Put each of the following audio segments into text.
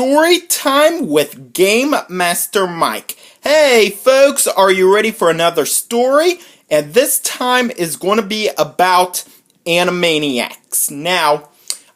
story time with Game Master Mike. Hey folks, are you ready for another story? And this time is going to be about Animaniacs. Now,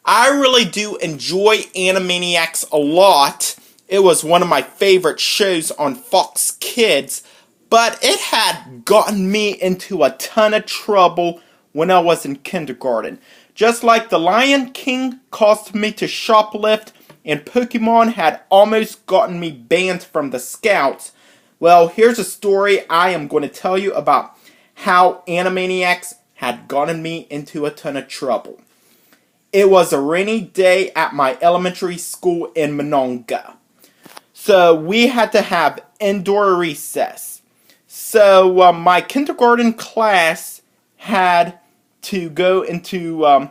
I really do enjoy Animaniacs a lot. It was one of my favorite shows on Fox Kids, but it had gotten me into a ton of trouble when I was in kindergarten. Just like the Lion King caused me to shoplift, and Pokemon had almost gotten me banned from the Scouts. Well, here's a story I am going to tell you about how Animaniacs had gotten me into a ton of trouble. It was a rainy day at my elementary school in Monongah. So we had to have indoor recess. So my kindergarten class had to go into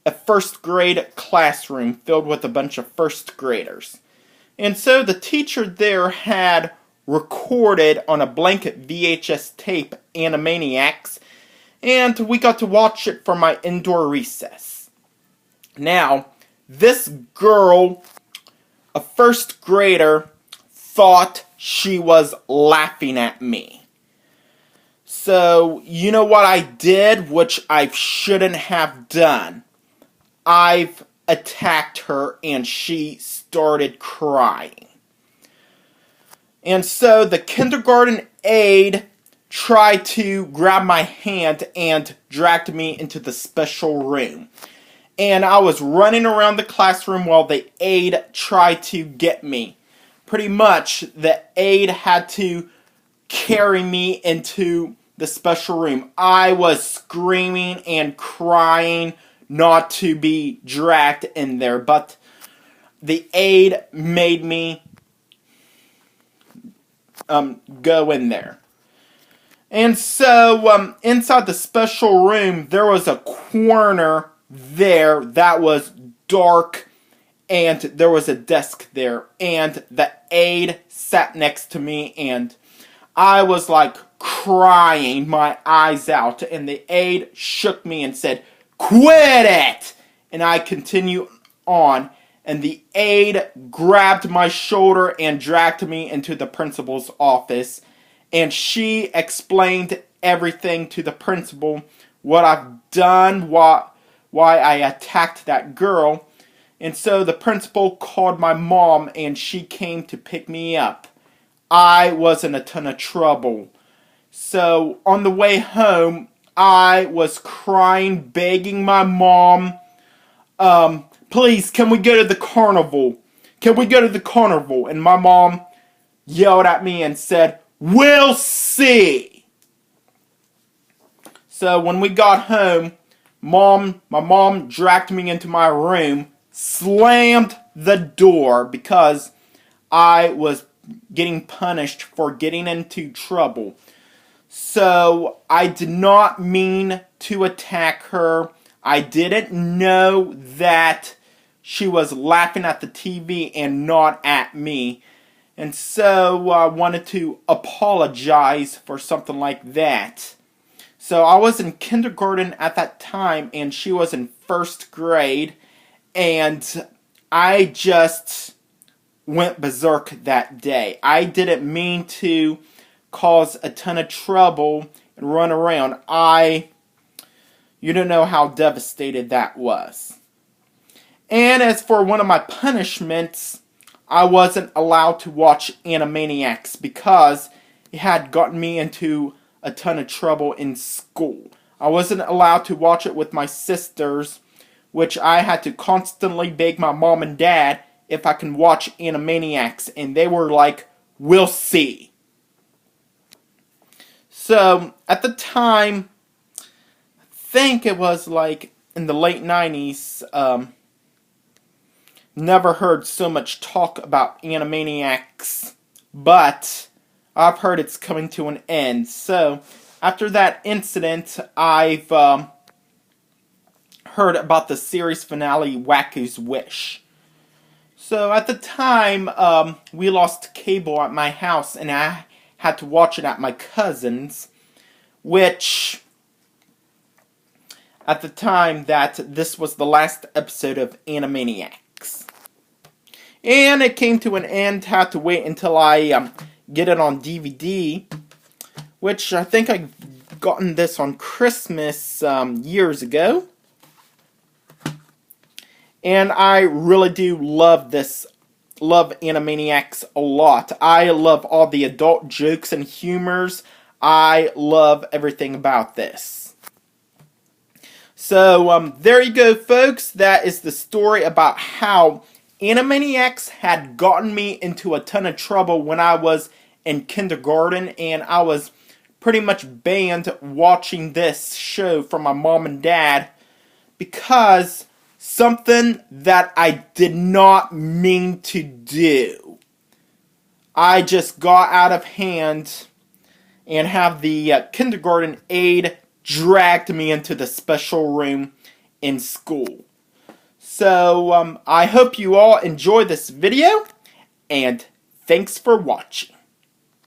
a first grade classroom filled with a bunch of first graders. And so the teacher there had recorded on a blanket VHS tape Animaniacs, and we got to watch it for my indoor recess. Now, this girl, a first grader, thought she was laughing at me. So, you know what I did, which I shouldn't have done? I've attacked her and she started crying. And so the kindergarten aide tried to grab my hand and dragged me into the special room. And I was running around the classroom while the aide tried to get me. Pretty much, the aide had to carry me into the special room. I was screaming and crying not to be dragged in there, but the aide made me go in there. And so inside the special room, there was a corner there that was dark, and there was a desk there, and the aide sat next to me, and I was like crying my eyes out, and the aide shook me and said, "Quit it!" And I continued on, and the aide grabbed my shoulder and dragged me into the principal's office, and she explained everything to the principal, what I've done, why I attacked that girl. And so the principal called my mom, and she came to pick me up. I was in a ton of trouble. So on the way home, I was crying, begging my mom, please, can we go to the carnival? Can we go to the carnival? And my mom yelled at me and said, "We'll see." So when we got home, my mom dragged me into my room, slammed the door because I was getting punished for getting into trouble. So I did not mean to attack her. I didn't know that she was laughing at the TV and not at me. And so I wanted to apologize for something like that. So I was in kindergarten at that time, and she was in first grade, and I just went berserk that day. I didn't mean to cause a ton of trouble and run around. You don't know how devastated that was. And as for one of my punishments, I wasn't allowed to watch Animaniacs because it had gotten me into a ton of trouble in school. I wasn't allowed to watch it with my sisters, which I had to constantly beg my mom and dad if I can watch Animaniacs, and they were like, "We'll see." So at the time, I think it was like in the late 90s, never heard so much talk about Animaniacs, but I've heard it's coming to an end. So after that incident, I've heard about the series finale, Wacko's Wish. So at the time, we lost cable at my house, and I had to watch it at my cousin's, which at the time that this was the last episode of Animaniacs. And it came to an end. Had to wait until I get it on DVD, which I think I gotten this on Christmas years ago. And I really do love Animaniacs a lot. I love all the adult jokes and humors. I love everything about this. So, there you go, folks. That is the story about how Animaniacs had gotten me into a ton of trouble when I was in kindergarten, and I was pretty much banned watching this show from my mom and dad because something that I did not mean to do. I just got out of hand and have the kindergarten aide dragged me into the special room in school. So, I hope you all enjoy this video, and thanks for watching.